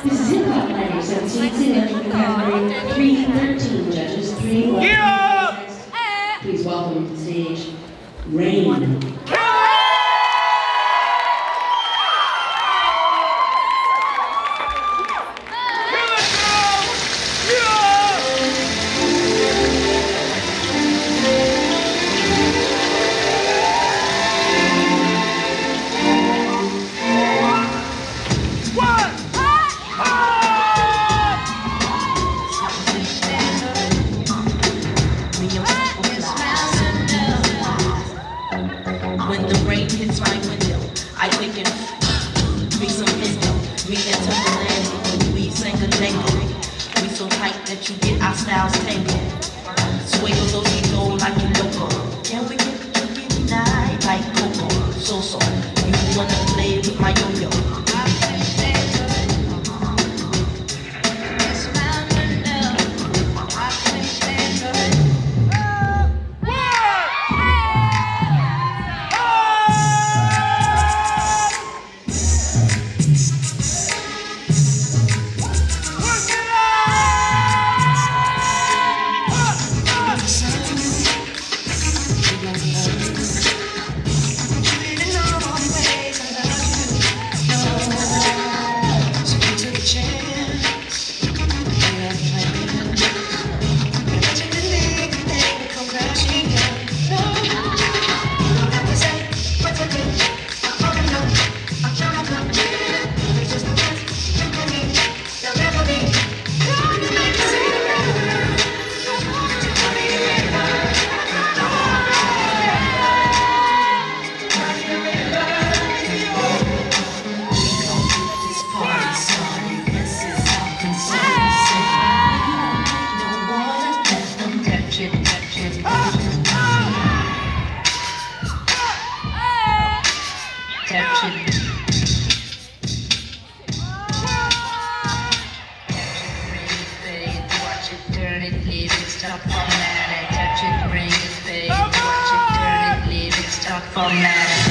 This is Hiphop 1917, sitting up in the category 313 judges, 3 Please welcome to the stage, Rain. When the rain hits my window, I wake and be some window. Me and Timberland, we sing a jangle. We so tight that you get our styles tangled. Sway a little like you loco. Can we get night like Coco? So, you wanna play with my yo-yo? Stop formatting, touch it, bring it, fade. Watch it, turn it, leave it, stop formatting.